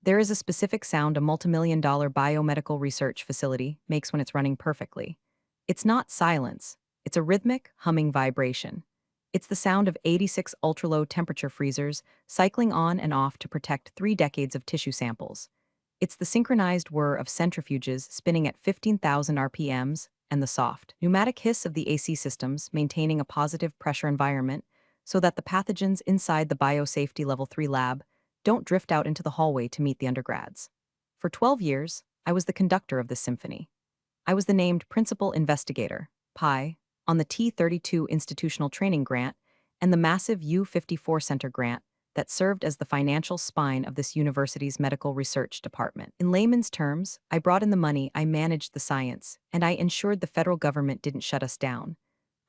There is a specific sound a multimillion-dollar biomedical research facility makes when it's running perfectly. It's not silence, it's a rhythmic, humming vibration. It's the sound of 86 ultra-low temperature freezers cycling on and off to protect 3 decades of tissue samples. It's the synchronized whir of centrifuges spinning at 15,000 RPMs and the soft, pneumatic hiss of the AC systems maintaining a positive pressure environment so that the pathogens inside the Biosafety Level 3 lab don't drift out into the hallway to meet the undergrads. For 12 years, I was the conductor of this symphony. I was the named principal investigator, PI, on the T32 Institutional Training Grant and the massive U54 Center grant that served as the financial spine of this university's medical research department. In layman's terms, I brought in the money, I managed the science, and I ensured the federal government didn't shut us down.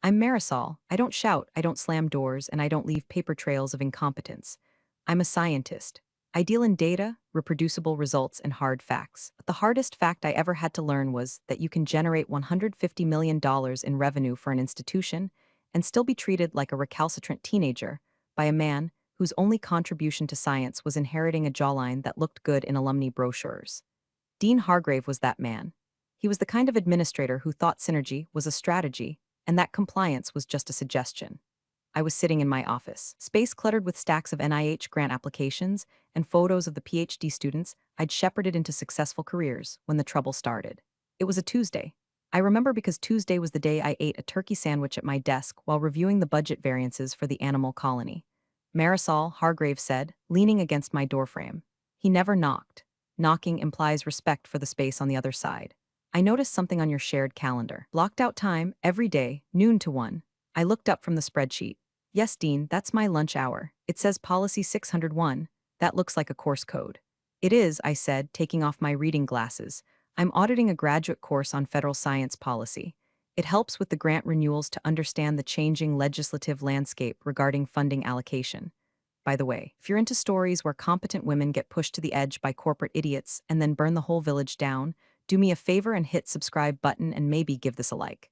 I'm Marisol. I don't shout, I don't slam doors, and I don't leave paper trails of incompetence. I'm a scientist. I deal in data, reproducible results, and hard facts. But the hardest fact I ever had to learn was that you can generate $150 million in revenue for an institution and still be treated like a recalcitrant teenager by a man whose only contribution to science was inheriting a jawline that looked good in alumni brochures. Dean Hargrave was that man. He was the kind of administrator who thought synergy was a strategy and that compliance was just a suggestion. I was sitting in my office, space cluttered with stacks of NIH grant applications and photos of the PhD students I'd shepherded into successful careers when the trouble started. It was a Tuesday. I remember because Tuesday was the day I ate a turkey sandwich at my desk while reviewing the budget variances for the animal colony. Marisol, Hargrave said, leaning against my doorframe. He never knocked. Knocking implies respect for the space on the other side. I noticed something on your shared calendar. Blocked out time, every day, noon to 1. I looked up from the spreadsheet. Yes, Dean, that's my lunch hour. It says Policy 601. That looks like a course code. It is, I said, taking off my reading glasses. I'm auditing a graduate course on federal science policy. It helps with the grant renewals to understand the changing legislative landscape regarding funding allocation. By the way, if you're into stories where competent women get pushed to the edge by corporate idiots and then burn the whole village down, do me a favor and hit subscribe button and maybe give this a like.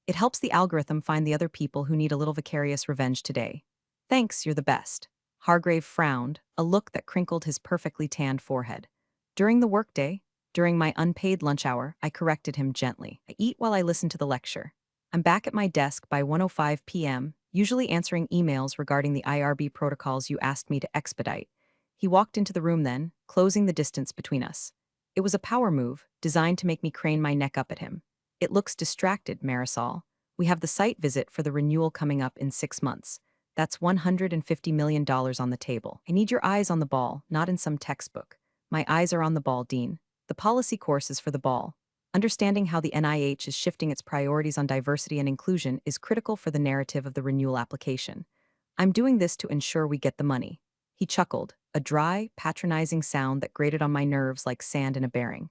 It helps the algorithm find the other people who need a little vicarious revenge today. Thanks, you're the best. Hargrave frowned, a look that crinkled his perfectly tanned forehead. During the workday, during my unpaid lunch hour, I corrected him gently. I eat while I listen to the lecture. I'm back at my desk by 1:05 p.m., usually answering emails regarding the IRB protocols you asked me to expedite. He walked into the room then, closing the distance between us. It was a power move, designed to make me crane my neck up at him. It looks distracted, Marisol. We have the site visit for the renewal coming up in 6 months. That's $150 million on the table. I need your eyes on the ball, not in some textbook. My eyes are on the ball, Dean. The policy course is for the ball. Understanding how the NIH is shifting its priorities on diversity and inclusion is critical for the narrative of the renewal application. I'm doing this to ensure we get the money. He chuckled, a dry, patronizing sound that grated on my nerves like sand in a bearing.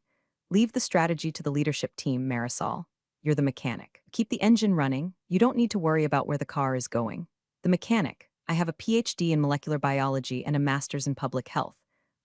Leave the strategy to the leadership team, Marisol. You're the mechanic. Keep the engine running. You don't need to worry about where the car is going. The mechanic. I have a PhD in molecular biology and a master's in public health.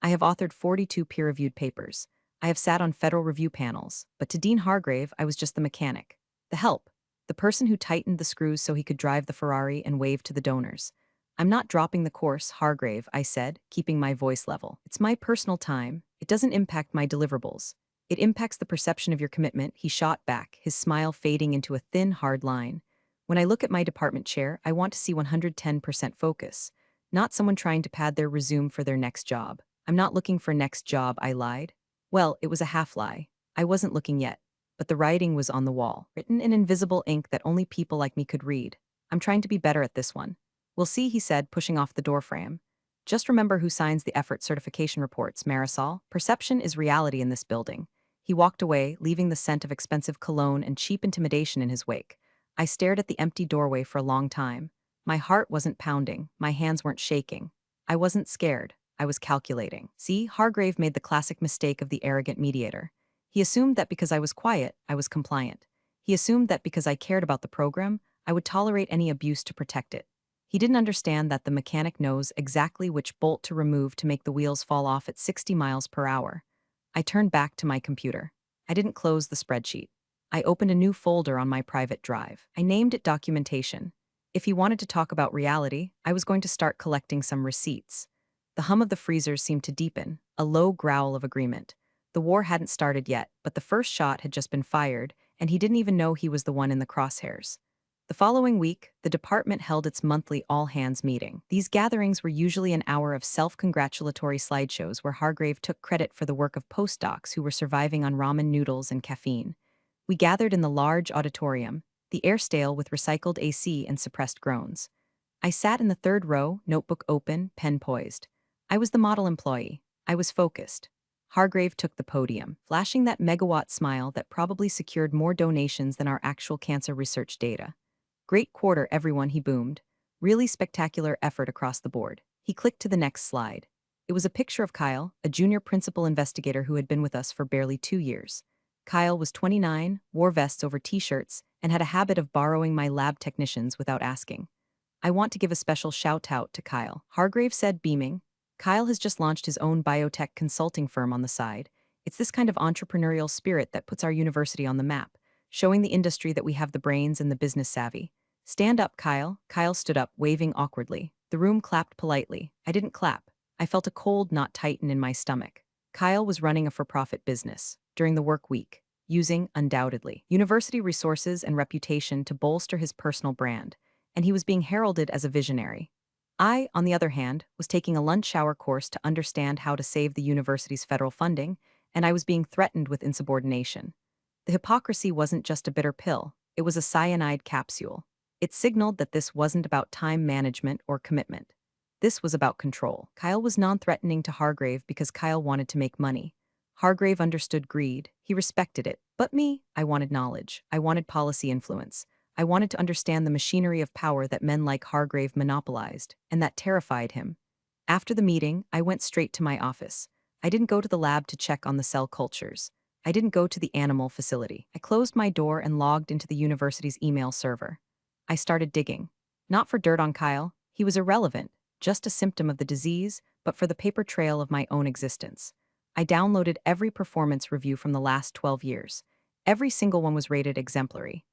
I have authored 42 peer-reviewed papers. I have sat on federal review panels, but to Dean Hargrave, I was just the mechanic. The help. The person who tightened the screws so he could drive the Ferrari and wave to the donors. I'm not dropping the course, Hargrave, I said, keeping my voice level. It's my personal time. It doesn't impact my deliverables. It impacts the perception of your commitment, he shot back, his smile fading into a thin, hard line. When I look at my department chair, I want to see 110% focus, not someone trying to pad their resume for their next job. I'm not looking for next job, I lied. Well, it was a half lie. I wasn't looking yet, but the writing was on the wall, written in invisible ink that only people like me could read. I'm trying to be better at this one. We'll see, he said, pushing off the doorframe. Just remember who signs the effort certification reports, Marisol. Perception is reality in this building. He walked away, leaving the scent of expensive cologne and cheap intimidation in his wake. I stared at the empty doorway for a long time. My heart wasn't pounding, my hands weren't shaking. I wasn't scared, I was calculating. See, Hargrave made the classic mistake of the arrogant mediator. He assumed that because I was quiet, I was compliant. He assumed that because I cared about the program, I would tolerate any abuse to protect it. He didn't understand that the mechanic knows exactly which bolt to remove to make the wheels fall off at 60 miles per hour. I turned back to my computer. I didn't close the spreadsheet. I opened a new folder on my private drive. I named it Documentation. If he wanted to talk about reality, I was going to start collecting some receipts. The hum of the freezers seemed to deepen, a low growl of agreement. The war hadn't started yet, but the first shot had just been fired, and he didn't even know he was the one in the crosshairs. The following week, the department held its monthly all-hands meeting. These gatherings were usually an hour of self-congratulatory slideshows where Hargrave took credit for the work of postdocs who were surviving on ramen noodles and caffeine. We gathered in the large auditorium, the air stale with recycled AC and suppressed groans. I sat in the third row, notebook open, pen poised. I was the model employee. I was focused. Hargrave took the podium, flashing that megawatt smile that probably secured more donations than our actual cancer research data. Great quarter, everyone, he boomed. Really spectacular effort across the board. He clicked to the next slide. It was a picture of Kyle, a junior principal investigator who had been with us for barely 2 years. Kyle was 29, wore vests over t-shirts, and had a habit of borrowing my lab technicians without asking. I want to give a special shout-out to Kyle, Hargrave said, beaming. Kyle has just launched his own biotech consulting firm on the side. It's this kind of entrepreneurial spirit that puts our university on the map, showing the industry that we have the brains and the business savvy. Stand up, Kyle. Kyle stood up, waving awkwardly. The room clapped politely. I didn't clap. I felt a cold knot tighten in my stomach. Kyle was running a for-profit business during the work week, using, undoubtedly, university resources and reputation to bolster his personal brand, and he was being heralded as a visionary. I, on the other hand, was taking a lunch hour course to understand how to save the university's federal funding, and I was being threatened with insubordination. The hypocrisy wasn't just a bitter pill, it was a cyanide capsule. It signaled that this wasn't about time management or commitment. This was about control. Kyle was non-threatening to Hargrave because Kyle wanted to make money. Hargrave understood greed. He respected it. But me, I wanted knowledge. I wanted policy influence. I wanted to understand the machinery of power that men like Hargrave monopolized, and that terrified him. After the meeting, I went straight to my office. I didn't go to the lab to check on the cell cultures. I didn't go to the animal facility. I closed my door and logged into the university's email server. I started digging. Not for dirt on Kyle. He was irrelevant, just a symptom of the disease, but for the paper trail of my own existence. I downloaded every performance review from the last 12 years. Every single one was rated exemplary.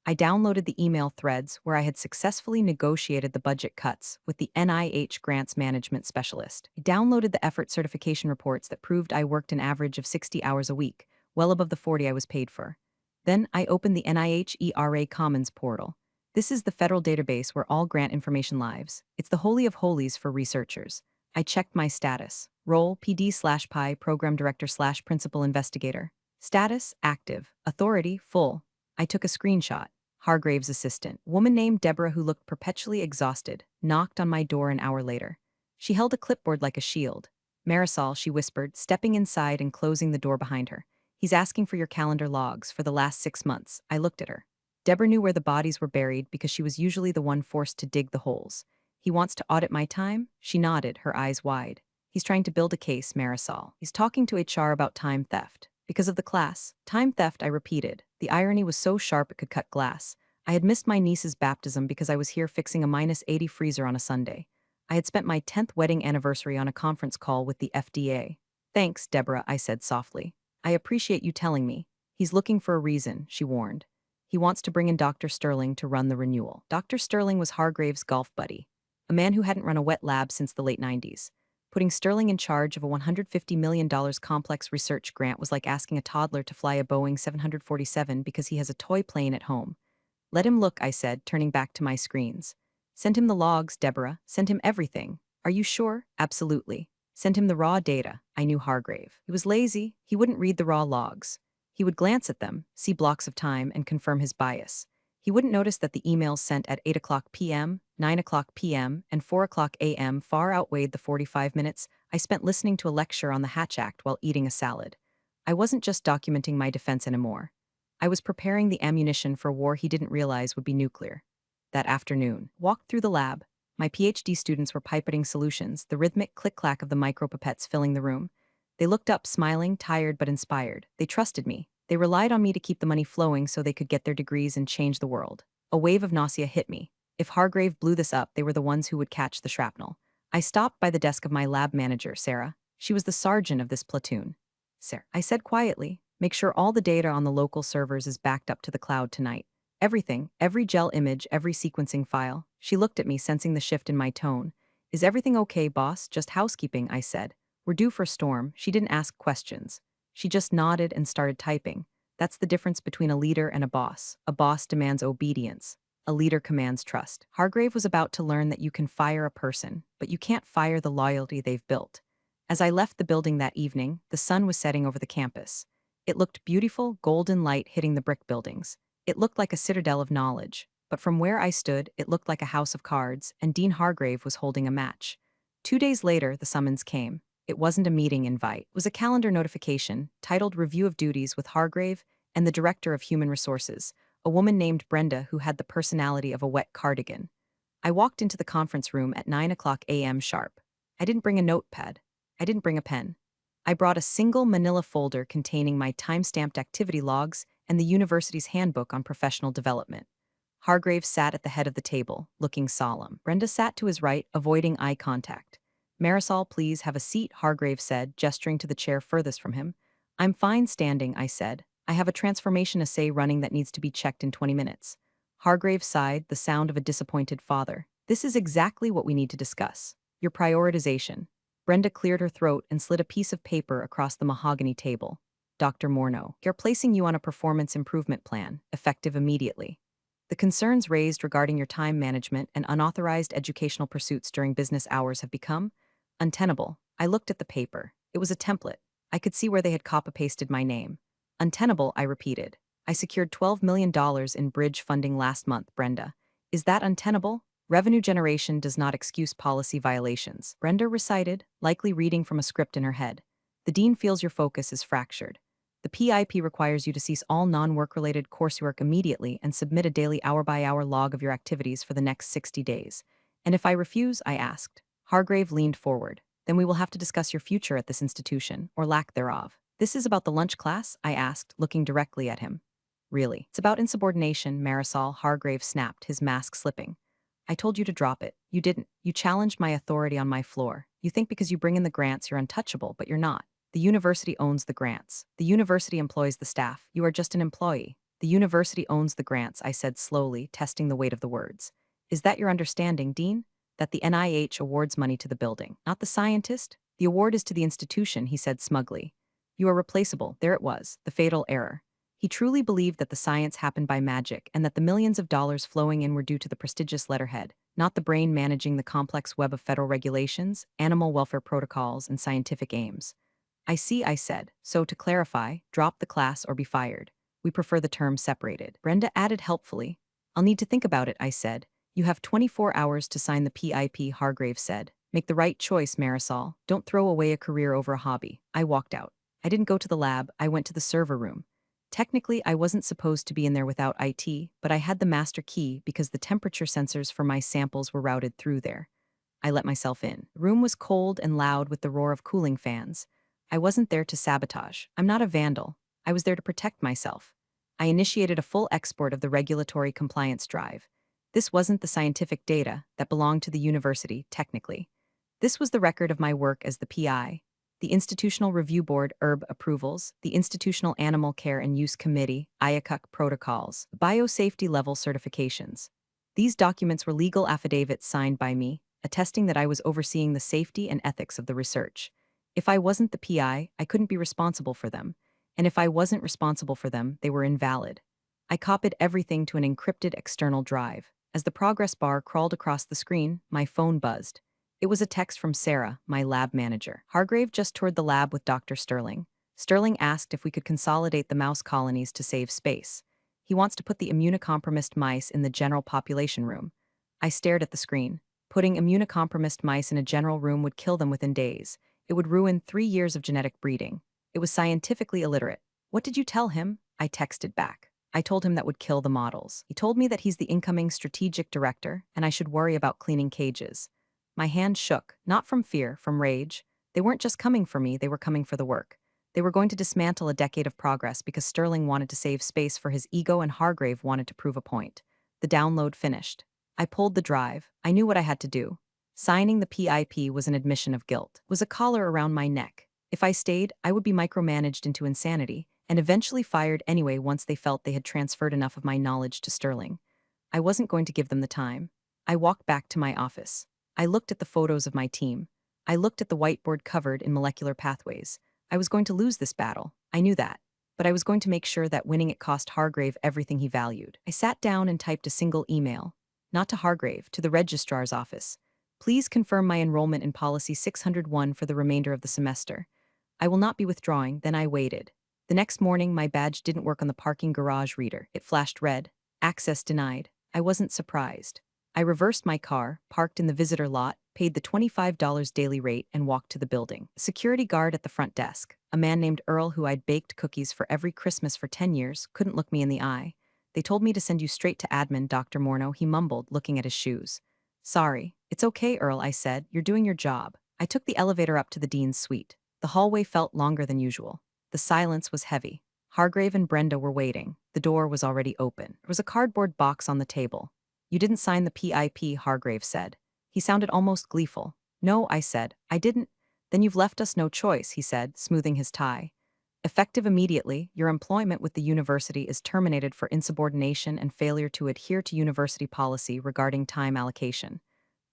I downloaded the email threads where I had successfully negotiated the budget cuts with the NIH grants management specialist. I downloaded the effort certification reports that proved I worked an average of 60 hours a week, well above the 40 I was paid for. Then I opened the NIH ERA Commons portal. This is the federal database where all grant information lives. It's the holy of holies for researchers. I checked my status. Role, PD/PI, Program Director/Principal Investigator. Status, active. Authority, full. I took a screenshot. Hargrave's assistant, woman named Deborah who looked perpetually exhausted, knocked on my door an hour later. She held a clipboard like a shield. Marisol, she whispered, stepping inside and closing the door behind her. He's asking for your calendar logs for the last 6 months. I looked at her. Deborah knew where the bodies were buried because she was usually the one forced to dig the holes. He wants to audit my time? She nodded, her eyes wide. He's trying to build a case, Marisol. He's talking to HR about time theft. Because of the class. Time theft, I repeated. The irony was so sharp it could cut glass. I had missed my niece's baptism because I was here fixing a -80 freezer on a Sunday. I had spent my 10th wedding anniversary on a conference call with the FDA. Thanks, Deborah, I said softly. I appreciate you telling me. He's looking for a reason, she warned. He wants to bring in Dr. Sterling to run the renewal. Dr. Sterling was Hargrave's golf buddy, a man who hadn't run a wet lab since the late 90s. Putting Sterling in charge of a $150 million complex research grant was like asking a toddler to fly a Boeing 747 because he has a toy plane at home. Let him look, I said, turning back to my screens. Send him the logs, Deborah. Send him everything. Are you sure? Absolutely. Send him the raw data. I knew Hargrave. He was lazy. He wouldn't read the raw logs. He would glance at them, see blocks of time, and confirm his bias. He wouldn't notice that the emails sent at 8 o'clock p.m., 9 o'clock p.m., and 4 o'clock a.m. far outweighed the 45 minutes I spent listening to a lecture on the Hatch Act while eating a salad. I wasn't just documenting my defense anymore. I was preparing the ammunition for a war he didn't realize would be nuclear. That afternoon, walked through the lab. My PhD students were pipetting solutions, the rhythmic click-clack of the micropipettes filling the room. They looked up, smiling, tired but inspired. They trusted me. They relied on me to keep the money flowing so they could get their degrees and change the world. A wave of nausea hit me. If Hargrave blew this up, they were the ones who would catch the shrapnel. I stopped by the desk of my lab manager, Sarah. She was the sergeant of this platoon. Sarah, I said quietly, make sure all the data on the local servers is backed up to the cloud tonight. Everything, every gel image, every sequencing file. She looked at me, sensing the shift in my tone. Is everything okay, boss? Just housekeeping, I said. We're due for a storm. She didn't ask questions. She just nodded and started typing. That's the difference between a leader and a boss. A boss demands obedience. A leader commands trust. Hargrave was about to learn that you can fire a person, but you can't fire the loyalty they've built. As I left the building that evening, the sun was setting over the campus. It looked beautiful, golden light hitting the brick buildings. It looked like a citadel of knowledge. But from where I stood, it looked like a house of cards, and Dean Hargrave was holding a match. 2 days later, the summons came. It wasn't a meeting invite. It was a calendar notification, titled Review of Duties with Hargrave and the Director of Human Resources, a woman named Brenda who had the personality of a wet cardigan. I walked into the conference room at 9 a.m. sharp. I didn't bring a notepad. I didn't bring a pen. I brought a single manila folder containing my time-stamped activity logs and the university's handbook on professional development. Hargrave sat at the head of the table, looking solemn. Brenda sat to his right, avoiding eye contact. Marisol, please have a seat, Hargrave said, gesturing to the chair furthest from him. I'm fine standing, I said. I have a transformation essay running that needs to be checked in 20 minutes. Hargrave sighed, the sound of a disappointed father. This is exactly what we need to discuss. Your prioritization. Brenda cleared her throat and slid a piece of paper across the mahogany table. Dr. Morneau, you're placing you on a performance improvement plan, effective immediately. The concerns raised regarding your time management and unauthorized educational pursuits during business hours have become untenable. I looked at the paper. It was a template. I could see where they had copy-pasted my name. Untenable, I repeated. I secured $12 million in bridge funding last month, Brenda. Is that untenable? Revenue generation does not excuse policy violations, Brenda recited, likely reading from a script in her head. The dean feels your focus is fractured. The PIP requires you to cease all non-work-related coursework immediately and submit a daily hour-by-hour log of your activities for the next 60 days. And if I refuse, I asked. Hargrave leaned forward. Then we will have to discuss your future at this institution, or lack thereof. This is about the lunch class? I asked, looking directly at him. Really? It's about insubordination, Marisol, Hargrave snapped, his mask slipping. I told you to drop it. You didn't. You challenged my authority on my floor. You think because you bring in the grants you're untouchable, but you're not. The university owns the grants. The university employs the staff. You are just an employee. The university owns the grants, I said slowly, testing the weight of the words. Is that your understanding, Dean? That the NIH awards money to the building, not the scientist? The award is to the institution, he said smugly. You are replaceable. There it was, the fatal error. He truly believed that the science happened by magic and that the millions of dollars flowing in were due to the prestigious letterhead, not the brain managing the complex web of federal regulations, animal welfare protocols, and scientific aims. I see, I said. So to clarify, drop the class or be fired. We prefer the term separated. Brenda added helpfully. I'll need to think about it, I said. You have 24 hours to sign the PIP, Hargrave said. Make the right choice, Marisol. Don't throw away a career over a hobby. I walked out. I didn't go to the lab, I went to the server room. Technically, I wasn't supposed to be in there without IT, but I had the master key because the temperature sensors for my samples were routed through there. I let myself in. The room was cold and loud with the roar of cooling fans. I wasn't there to sabotage. I'm not a vandal. I was there to protect myself. I initiated a full export of the regulatory compliance drive. This wasn't the scientific data that belonged to the university, technically. This was the record of my work as the PI, the Institutional Review Board approvals, the Institutional Animal Care and Use Committee IACUC protocols, biosafety level certifications. These documents were legal affidavits signed by me, attesting that I was overseeing the safety and ethics of the research. If I wasn't the PI, I couldn't be responsible for them. And if I wasn't responsible for them, they were invalid. I copied everything to an encrypted external drive. As the progress bar crawled across the screen, my phone buzzed. It was a text from Sarah, my lab manager. Hargrave just toured the lab with Dr. Sterling. Sterling asked if we could consolidate the mouse colonies to save space. He wants to put the immunocompromised mice in the general population room. I stared at the screen. Putting immunocompromised mice in a general room would kill them within days. It would ruin 3 years of genetic breeding. It was scientifically illiterate. What did you tell him? I texted back. I told him that would kill the models. He told me that he's the incoming strategic director and I should worry about cleaning cages. My hand shook, not from fear, from rage. They weren't just coming for me, they were coming for the work. They were going to dismantle a decade of progress because Sterling wanted to save space for his ego and Hargrave wanted to prove a point. The download finished. I pulled the drive. I knew what I had to do. Signing the PIP was an admission of guilt, was a collar around my neck. If I stayed, I would be micromanaged into insanity, and eventually fired anyway once they felt they had transferred enough of my knowledge to Sterling. I wasn't going to give them the time. I walked back to my office. I looked at the photos of my team. I looked at the whiteboard covered in molecular pathways. I was going to lose this battle. I knew that. But I was going to make sure that winning it cost Hargrave everything he valued. I sat down and typed a single email. Not to Hargrave, to the registrar's office. Please confirm my enrollment in policy 601 for the remainder of the semester. I will not be withdrawing. Then I waited. The next morning, my badge didn't work on the parking garage reader. It flashed red. Access denied. I wasn't surprised. I reversed my car, parked in the visitor lot, paid the $25 daily rate, and walked to the building. A security guard at the front desk, a man named Earl who I'd baked cookies for every Christmas for 10 years, couldn't look me in the eye. They told me to send you straight to admin, Dr. Morneau, he mumbled, looking at his shoes. Sorry. It's okay, Earl, I said. You're doing your job. I took the elevator up to the dean's suite. The hallway felt longer than usual. The silence was heavy. Hargrave and Brenda were waiting. The door was already open. There was a cardboard box on the table. You didn't sign the PIP, Hargrave said. He sounded almost gleeful. No, I said. I didn't. Then you've left us no choice, he said, smoothing his tie. Effective immediately, your employment with the university is terminated for insubordination and failure to adhere to university policy regarding time allocation.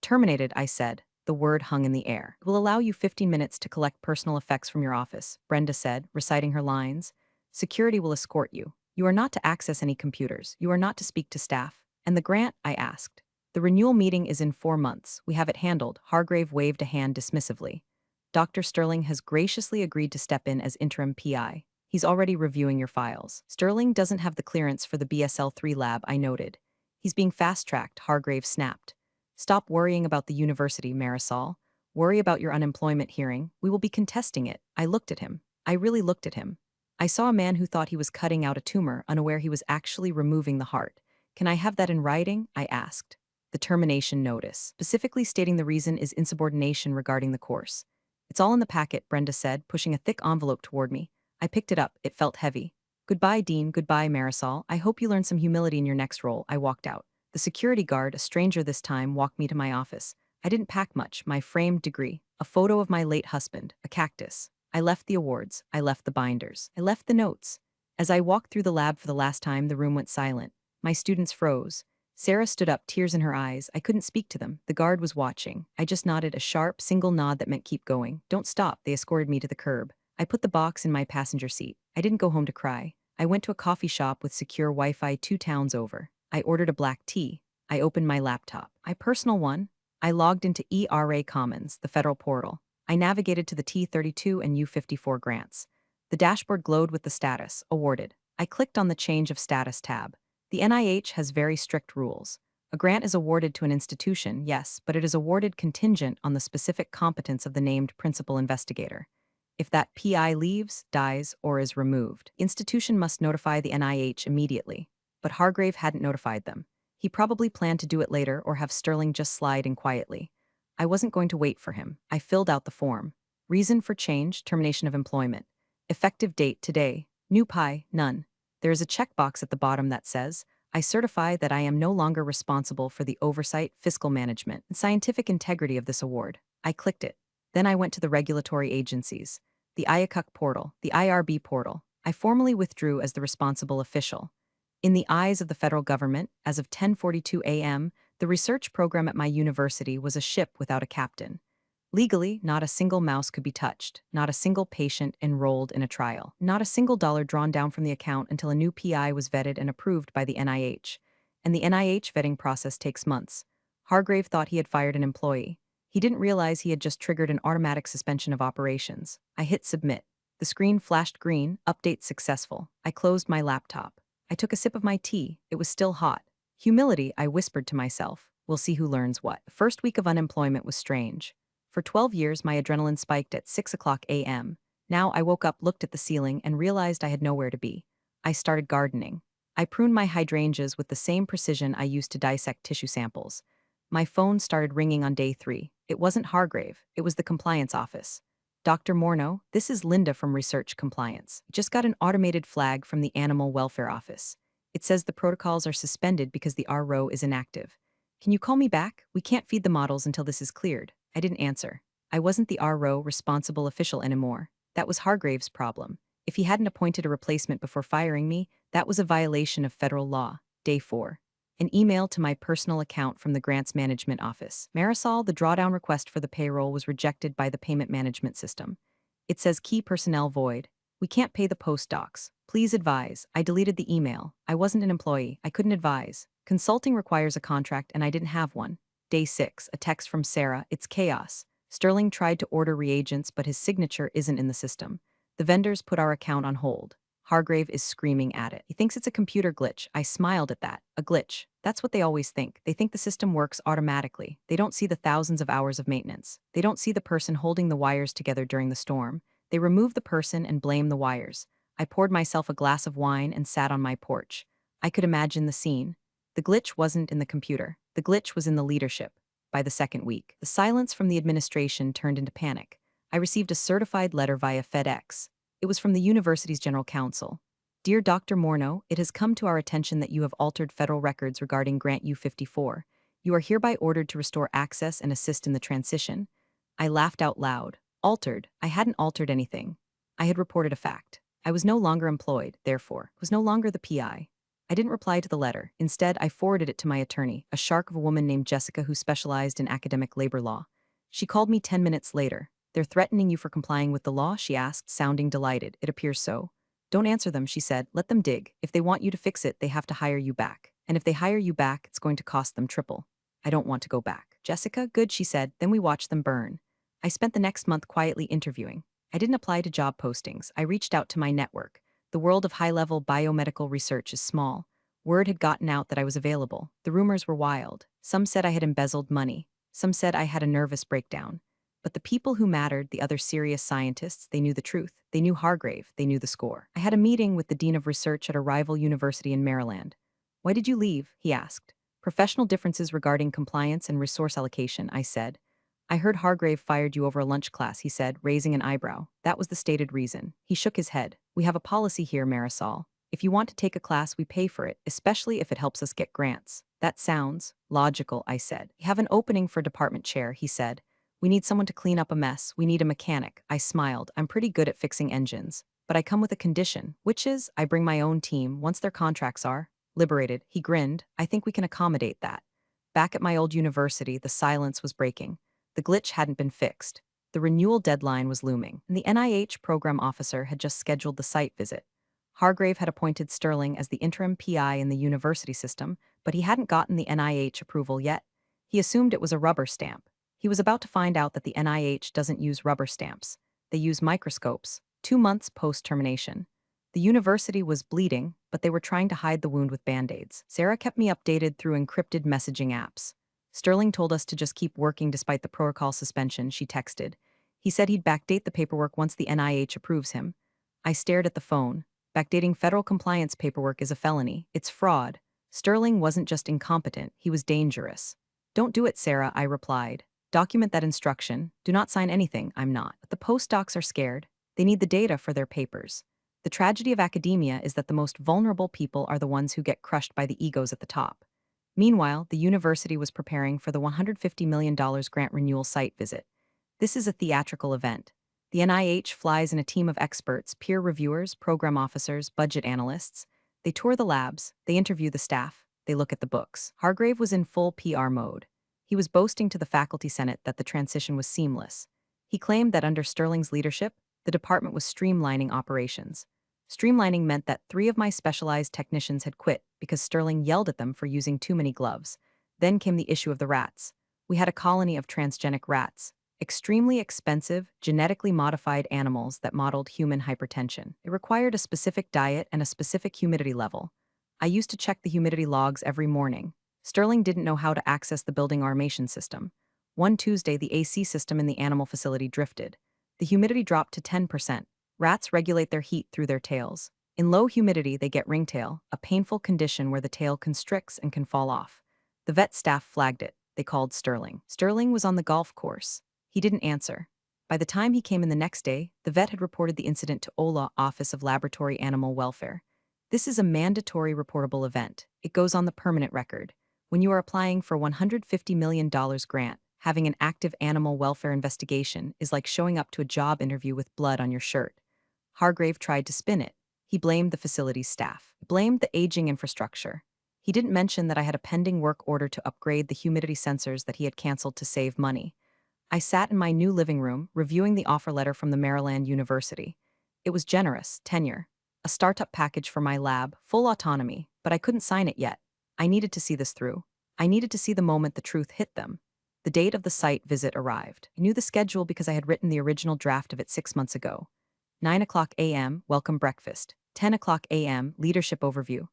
Terminated, I said. The word hung in the air. It will allow you 15 minutes to collect personal effects from your office, Brenda said, reciting her lines. Security will escort you. You are not to access any computers. You are not to speak to staff. And the grant? I asked. The renewal meeting is in 4 months. We have it handled. Hargrave waved a hand dismissively. Dr. Sterling has graciously agreed to step in as interim PI. He's already reviewing your files. Sterling doesn't have the clearance for the BSL-3 lab, I noted. He's being fast-tracked, Hargrave snapped. Stop worrying about the university, Marisol. Worry about your unemployment hearing. We will be contesting it. I looked at him. I really looked at him. I saw a man who thought he was cutting out a tumor, unaware he was actually removing the heart. Can I have that in writing? I asked. The termination notice, specifically stating the reason is insubordination regarding the course. It's all in the packet, Brenda said, pushing a thick envelope toward me. I picked it up. It felt heavy. Goodbye, Dean. Goodbye, Marisol. I hope you learn some humility in your next role. I walked out. The security guard, a stranger this time, walked me to my office. I didn't pack much, my framed degree, a photo of my late husband, a cactus. I left the awards. I left the binders. I left the notes. As I walked through the lab for the last time, the room went silent. My students froze. Sarah stood up, tears in her eyes. I couldn't speak to them. The guard was watching. I just nodded, a sharp, single nod that meant keep going. Don't stop. They escorted me to the curb. I put the box in my passenger seat. I didn't go home to cry. I went to a coffee shop with secure Wi-Fi 2 towns over. I ordered a black tea. I opened my laptop. My personal one. I logged into ERA Commons, the federal portal. I navigated to the T32 and U54 grants. The dashboard glowed with the status, awarded. I clicked on the Change of Status tab. The NIH has very strict rules. A grant is awarded to an institution, yes, but it is awarded contingent on the specific competence of the named principal investigator. If that PI leaves, dies, or is removed, the institution must notify the NIH immediately. But Hargrave hadn't notified them. He probably planned to do it later or have Sterling just slide in quietly. I wasn't going to wait for him. I filled out the form. Reason for change, termination of employment. Effective date today. New PI, none. There is a checkbox at the bottom that says, I certify that I am no longer responsible for the oversight, fiscal management, and scientific integrity of this award. I clicked it. Then I went to the regulatory agencies, the IACUC portal, the IRB portal. I formally withdrew as the responsible official. In the eyes of the federal government, as of 10:42 a.m., the research program at my university was a ship without a captain. Legally, not a single mouse could be touched, not a single patient enrolled in a trial, not a single dollar drawn down from the account until a new PI was vetted and approved by the NIH. And the NIH vetting process takes months. Hargrave thought he had fired an employee. He didn't realize he had just triggered an automatic suspension of operations. I hit submit. The screen flashed green, update successful. I closed my laptop. I took a sip of my tea. It was still hot. Humility, I whispered to myself. We'll see who learns what. The first week of unemployment was strange. For 12 years, my adrenaline spiked at 6 o'clock a.m. Now I woke up, looked at the ceiling, and realized I had nowhere to be. I started gardening. I pruned my hydrangeas with the same precision I used to dissect tissue samples. My phone started ringing on day 3. It wasn't Hargrave. It was the compliance office. Dr. Morneau, this is Linda from Research Compliance. Just got an automated flag from the Animal Welfare Office. It says the protocols are suspended because the RO is inactive. Can you call me back? We can't feed the models until this is cleared. I didn't answer. I wasn't the RO responsible official anymore. That was Hargrave's problem. If he hadn't appointed a replacement before firing me, that was a violation of federal law. Day 4. An email to my personal account from the Grants Management Office. Marisol, the drawdown request for the payroll was rejected by the payment management system. It says key personnel void. We can't pay the postdocs. Please advise. I deleted the email. I wasn't an employee. I couldn't advise. Consulting requires a contract and I didn't have one. Day 6, a text from Sarah. It's chaos. Sterling tried to order reagents, but his signature isn't in the system. The vendors put our account on hold. Hargrave is screaming at it. He thinks it's a computer glitch. I smiled at that. A glitch. That's what they always think. They think the system works automatically. They don't see the thousands of hours of maintenance. They don't see the person holding the wires together during the storm. They remove the person and blame the wires. I poured myself a glass of wine and sat on my porch. I could imagine the scene. The glitch wasn't in the computer. The glitch was in the leadership. By the second week, the silence from the administration turned into panic. I received a certified letter via FedEx. It was from the university's general counsel. Dear Dr. Morneau, it has come to our attention that you have altered federal records regarding Grant U-54. You are hereby ordered to restore access and assist in the transition. I laughed out loud. Altered? I hadn't altered anything. I had reported a fact. I was no longer employed, therefore, was no longer the PI. I didn't reply to the letter. Instead, I forwarded it to my attorney, a shark of a woman named Jessica who specialized in academic labor law. She called me 10 minutes later. They're threatening you for complying with the law? She asked, sounding delighted. It appears so. Don't answer them, she said. Let them dig. If they want you to fix it, they have to hire you back. And if they hire you back, it's going to cost them triple. I don't want to go back. Jessica, good, she said. Then we watched them burn. I spent the next month quietly interviewing. I didn't apply to job postings. I reached out to my network. The world of high-level biomedical research is small. Word had gotten out that I was available. The rumors were wild. Some said I had embezzled money. Some said I had a nervous breakdown. But the people who mattered, the other serious scientists, they knew the truth. They knew Hargrave. They knew the score. I had a meeting with the dean of research at a rival university in Maryland. Why did you leave? He asked. Professional differences regarding compliance and resource allocation, I said. I heard Hargrave fired you over a lunch class, he said, raising an eyebrow. That was the stated reason. He shook his head. We have a policy here, Marisol. If you want to take a class, we pay for it, especially if it helps us get grants. That sounds logical, I said. We have an opening for department chair, he said. We need someone to clean up a mess. We need a mechanic. I smiled. I'm pretty good at fixing engines. But I come with a condition, which is I bring my own team once their contracts are liberated. He grinned. I think we can accommodate that. Back at my old university, the silence was breaking. The glitch hadn't been fixed. The renewal deadline was looming, and the NIH program officer had just scheduled the site visit. Hargrave had appointed Sterling as the interim PI in the university system, but he hadn't gotten the NIH approval yet. He assumed it was a rubber stamp. He was about to find out that the NIH doesn't use rubber stamps. They use microscopes, 2 months post-termination. The university was bleeding, but they were trying to hide the wound with Band-Aids. Sarah kept me updated through encrypted messaging apps. Sterling told us to just keep working despite the protocol suspension, she texted. He said he'd backdate the paperwork once the NIH approves him. I stared at the phone. Backdating federal compliance paperwork is a felony. It's fraud. Sterling wasn't just incompetent, he was dangerous. Don't do it, Sarah, I replied. Document that instruction. Do not sign anything. I'm not. But the postdocs are scared. They need the data for their papers. The tragedy of academia is that the most vulnerable people are the ones who get crushed by the egos at the top. Meanwhile, the university was preparing for the $150 million grant renewal site visit. This is a theatrical event. The NIH flies in a team of experts, peer reviewers, program officers, budget analysts. They tour the labs, they interview the staff, they look at the books. Hargrave was in full PR mode. He was boasting to the faculty senate that the transition was seamless. He claimed that under Sterling's leadership, the department was streamlining operations. Streamlining meant that 3 of my specialized technicians had quit because Sterling yelled at them for using too many gloves. Then came the issue of the rats. We had a colony of transgenic rats, extremely expensive, genetically modified animals that modeled human hypertension. It required a specific diet and a specific humidity level. I used to check the humidity logs every morning. Sterling didn't know how to access the building automation system. One Tuesday, the AC system in the animal facility drifted. The humidity dropped to 10%. Rats regulate their heat through their tails. In low humidity, they get ringtail, a painful condition where the tail constricts and can fall off. The vet staff flagged it. They called Sterling. Sterling was on the golf course. He didn't answer. By the time he came in the next day, the vet had reported the incident to OLA, Office of Laboratory Animal Welfare. This is a mandatory reportable event. It goes on the permanent record. When you are applying for $150 million grant, having an active animal welfare investigation is like showing up to a job interview with blood on your shirt. Hargrave tried to spin it. He blamed the facility's staff, blamed the aging infrastructure. He didn't mention that I had a pending work order to upgrade the humidity sensors that he had canceled to save money. I sat in my new living room, reviewing the offer letter from the Maryland University. It was generous, tenure, a startup package for my lab, full autonomy, but I couldn't sign it yet. I needed to see this through. I needed to see the moment the truth hit them. The date of the site visit arrived. I knew the schedule because I had written the original draft of it 6 months ago. 9 o'clock a.m., welcome breakfast. 10 o'clock a.m., leadership overview.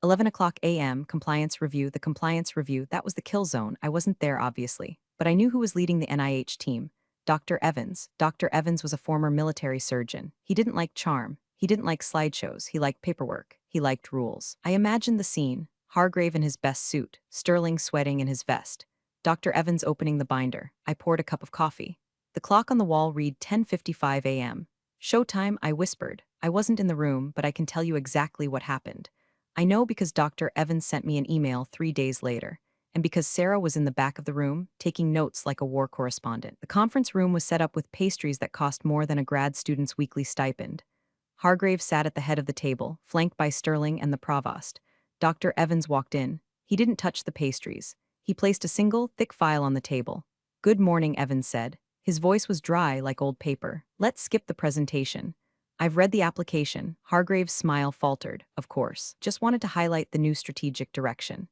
11 o'clock a.m., compliance review. The compliance review, that was the kill zone. I wasn't there, obviously. But I knew who was leading the NIH team. Dr. Evans. Dr. Evans was a former military surgeon. He didn't like charm. He didn't like slideshows. He liked paperwork. He liked rules. I imagined the scene. Hargrave in his best suit. Sterling sweating in his vest. Dr. Evans opening the binder. I poured a cup of coffee. The clock on the wall read 10:55 a.m. Showtime, I whispered. I wasn't in the room, but I can tell you exactly what happened. I know because Dr. Evans sent me an email 3 days later, and because Sarah was in the back of the room, taking notes like a war correspondent. The conference room was set up with pastries that cost more than a grad student's weekly stipend. Hargrave sat at the head of the table, flanked by Sterling and the provost. Dr. Evans walked in. He didn't touch the pastries. He placed a single, thick file on the table. "Good morning," Evans said. His voice was dry like old paper. "Let's skip the presentation. I've read the application." Hargrave's smile faltered. "Of course. Just wanted to highlight the new strategic direction."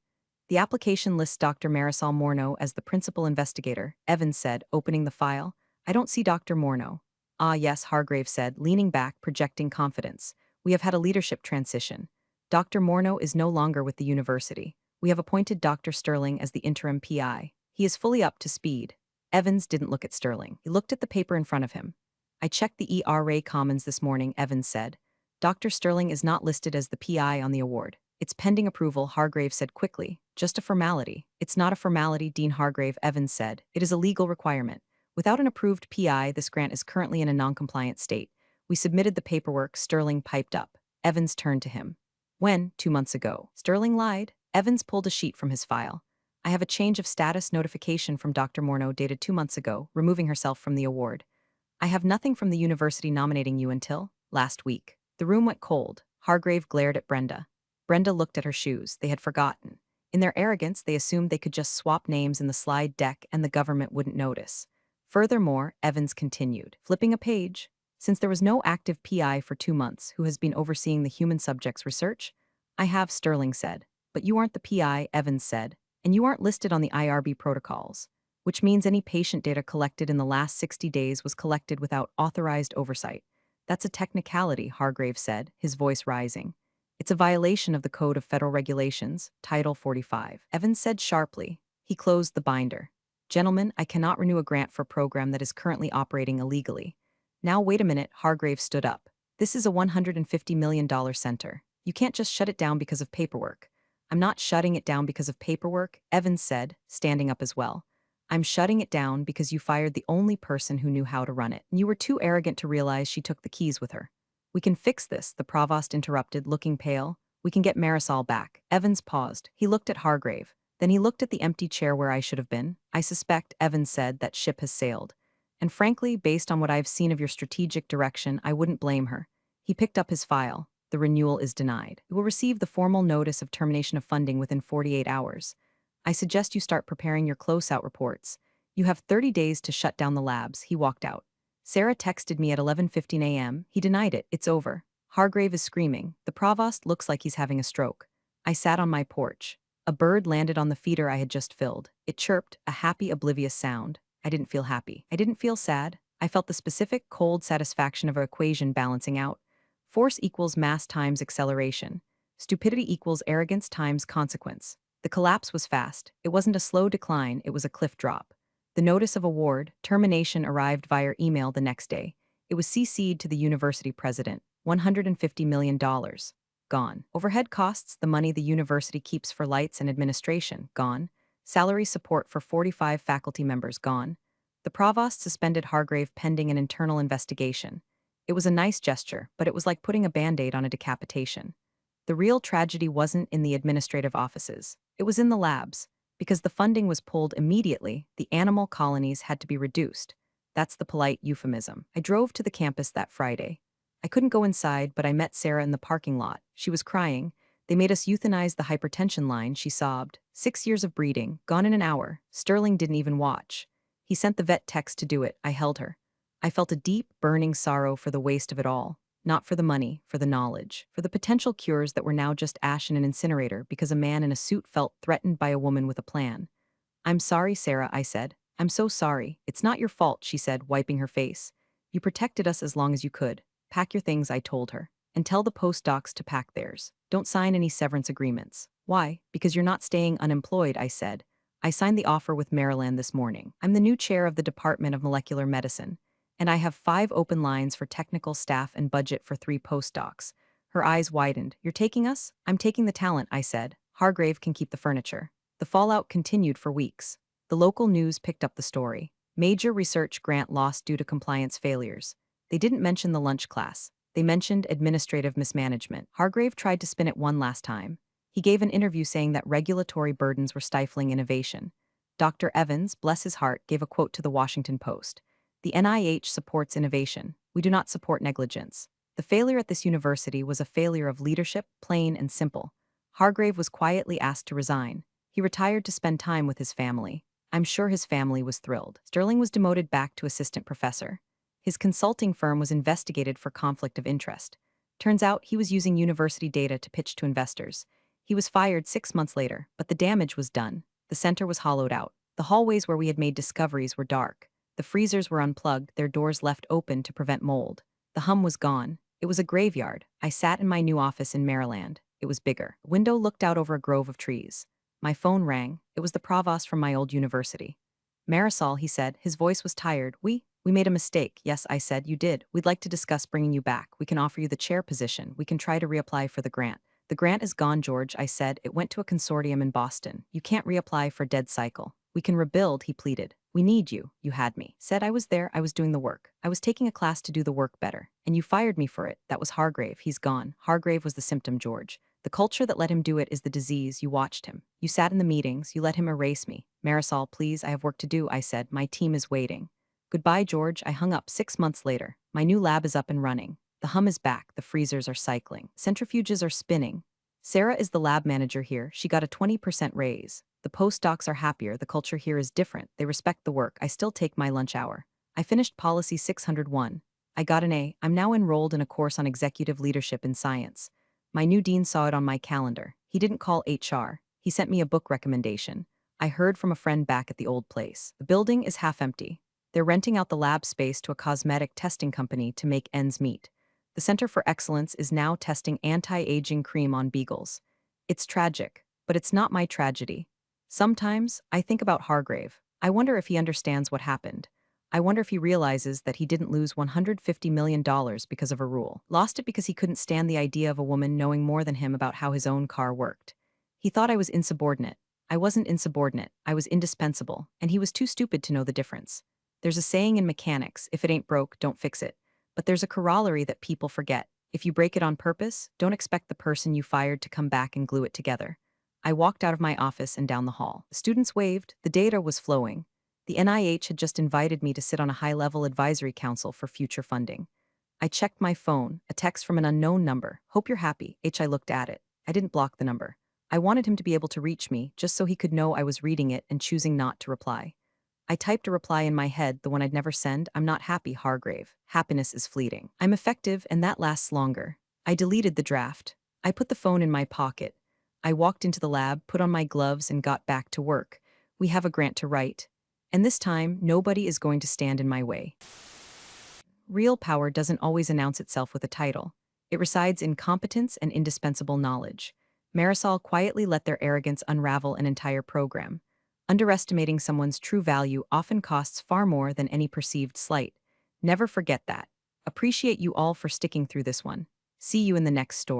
"The application lists Dr. Marisol Morneau as the principal investigator," Evans said, opening the file. "I don't see Dr. Morneau." "Ah, yes," Hargrave said, leaning back, projecting confidence. "We have had a leadership transition. Dr. Morneau is no longer with the university. We have appointed Dr. Sterling as the interim PI. He is fully up to speed." Evans didn't look at Sterling. He looked at the paper in front of him. "I checked the ERA Commons this morning," Evans said. "Dr. Sterling is not listed as the PI on the award. It's pending approval," Hargrave said quickly. "Just a formality." "It's not a formality," Dean Hargrave, Evans said. "It is a legal requirement. Without an approved PI, this grant is currently in a non-compliant state. We submitted the paperwork," Sterling piped up. Evans turned to him. "When? 2 months ago." Sterling lied. Evans pulled a sheet from his file. "I have a change of status notification from Dr. Morneau dated 2 months ago, removing herself from the award. I have nothing from the university nominating you until last week." The room went cold. Hargrave glared at Brenda. Brenda looked at her shoes. They had forgotten. In their arrogance, they assumed they could just swap names in the slide deck and the government wouldn't notice. Furthermore, Evans continued, flipping a page. "Since there was no active PI for 2 months who has been overseeing the human subjects research, I have," Sterling said. "But you aren't the PI," Evans said, "and you aren't listed on the IRB protocols, which means any patient data collected in the last 60 days was collected without authorized oversight." "That's a technicality," Hargrave said, his voice rising. "It's a violation of the Code of Federal Regulations, Title 45. Evans said sharply. He closed the binder. "Gentlemen, I cannot renew a grant for a program that is currently operating illegally." "Now wait a minute," Hargrave stood up. "This is a $150 million center. You can't just shut it down because of paperwork." "I'm not shutting it down because of paperwork," Evans said, standing up as well. "I'm shutting it down because you fired the only person who knew how to run it. And you were too arrogant to realize she took the keys with her." "We can fix this," the provost interrupted, looking pale. "We can get Marisol back." Evans paused. He looked at Hargrave. Then he looked at the empty chair where I should have been. "I suspect," Evans said, "that ship has sailed. And frankly, based on what I've seen of your strategic direction, I wouldn't blame her." He picked up his file. "The renewal is denied. You will receive the formal notice of termination of funding within 48 hours. I suggest you start preparing your close-out reports. You have 30 days to shut down the labs." He walked out. "Sarah texted me at 11:15 a.m. He denied it. It's over." Hargrave is screaming. "The provost looks like he's having a stroke." I sat on my porch. A bird landed on the feeder I had just filled. It chirped, a happy, oblivious sound. I didn't feel happy. I didn't feel sad. I felt the specific, cold satisfaction of an equation balancing out. Force equals mass times acceleration. Stupidity equals arrogance times consequence. The collapse was fast. It wasn't a slow decline, it was a cliff drop. The notice of award, termination, arrived via email the next day. It was CC'd to the university president. $150 million. Gone. Overhead costs, the money the university keeps for lights and administration. Gone. Salary support for 45 faculty members. Gone. The provost suspended Hargrave pending an internal investigation. It was a nice gesture, but it was like putting a Band-Aid on a decapitation. The real tragedy wasn't in the administrative offices. It was in the labs. Because the funding was pulled immediately, the animal colonies had to be reduced. That's the polite euphemism. I drove to the campus that Friday. I couldn't go inside, but I met Sarah in the parking lot. She was crying. They made us euthanize the hypertension line, she sobbed. 6 years of breeding, gone in an hour. Sterling didn't even watch. He sent the vet text to do it. I held her. I felt a deep, burning sorrow for the waste of it all. Not for the money, for the knowledge, for the potential cures that were now just ash in an incinerator because a man in a suit felt threatened by a woman with a plan. I'm sorry, Sarah, I said. I'm so sorry. It's not your fault, she said, wiping her face. You protected us as long as you could. Pack your things, I told her. And tell the postdocs to pack theirs. Don't sign any severance agreements. Why? Because you're not staying unemployed, I said. I signed the offer with Maryland this morning. I'm the new chair of the Department of Molecular Medicine. And I have 5 open lines for technical staff and budget for 3 postdocs. Her eyes widened. You're taking us? I'm taking the talent, I said. Hargrave can keep the furniture. The fallout continued for weeks. The local news picked up the story. Major research grant lost due to compliance failures. They didn't mention the lunch class. They mentioned administrative mismanagement. Hargrave tried to spin it one last time. He gave an interview saying that regulatory burdens were stifling innovation. Dr. Evans, bless his heart, gave a quote to the Washington Post. The NIH supports innovation. We do not support negligence. The failure at this university was a failure of leadership, plain and simple. Hargrave was quietly asked to resign. He retired to spend time with his family. I'm sure his family was thrilled. Sterling was demoted back to assistant professor. His consulting firm was investigated for conflict of interest. Turns out he was using university data to pitch to investors. He was fired 6 months later, but the damage was done. The center was hollowed out. The hallways where we had made discoveries were dark. The freezers were unplugged, their doors left open to prevent mold. The hum was gone. It was a graveyard. I sat in my new office in Maryland. It was bigger. A window looked out over a grove of trees. My phone rang. It was the provost from my old university. Marisol, he said. His voice was tired. We made a mistake. Yes, I said. You did. We'd like to discuss bringing you back. We can offer you the chair position. We can try to reapply for the grant. The grant is gone, George, I said. It went to a consortium in Boston. You can't reapply for dead cycle. We can rebuild, he pleaded. We need you. You had me. Said I was there. I was doing the work. I was taking a class to do the work better. And you fired me for it. That was Hargrave. He's gone. Hargrave was the symptom, George. The culture that let him do it is the disease. You watched him. You sat in the meetings. You let him erase me. Marisol, please, I have work to do, I said. My team is waiting. Goodbye, George. I hung up 6 months later. My new lab is up and running. The hum is back. The freezers are cycling. Centrifuges are spinning. Sarah is the lab manager here. She got a 20% raise. The postdocs are happier. The culture here is different. They respect the work. I still take my lunch hour. I finished Policy 601. I got an A. I'm now enrolled in a course on executive leadership in science. My new dean saw it on my calendar. He didn't call HR. He sent me a book recommendation. I heard from a friend back at the old place. The building is half empty. They're renting out the lab space to a cosmetic testing company to make ends meet. The Center for Excellence is now testing anti-aging cream on beagles. It's tragic, but it's not my tragedy. Sometimes, I think about Hargrave. I wonder if he understands what happened. I wonder if he realizes that he didn't lose $150 million because of a rule. Lost it because he couldn't stand the idea of a woman knowing more than him about how his own car worked. He thought I was insubordinate. I wasn't insubordinate. I was indispensable, and he was too stupid to know the difference. There's a saying in mechanics, if it ain't broke, don't fix it. But there's a corollary that people forget. If you break it on purpose, don't expect the person you fired to come back and glue it together. I walked out of my office and down the hall. The students waved. The data was flowing. The NIH had just invited me to sit on a high-level advisory council for future funding. I checked my phone, a text from an unknown number. Hope you're happy. I looked at it. I didn't block the number. I wanted him to be able to reach me, just so he could know I was reading it and choosing not to reply. I typed a reply in my head, the one I'd never send. I'm not happy, Hargrave. Happiness is fleeting. I'm effective, and that lasts longer. I deleted the draft. I put the phone in my pocket. I walked into the lab, put on my gloves, and got back to work. We have a grant to write. And this time, nobody is going to stand in my way. Real power doesn't always announce itself with a title. It resides in competence and indispensable knowledge. Marisol quietly let their arrogance unravel an entire program. Underestimating someone's true value often costs far more than any perceived slight. Never forget that. Appreciate you all for sticking through this one. See you in the next story.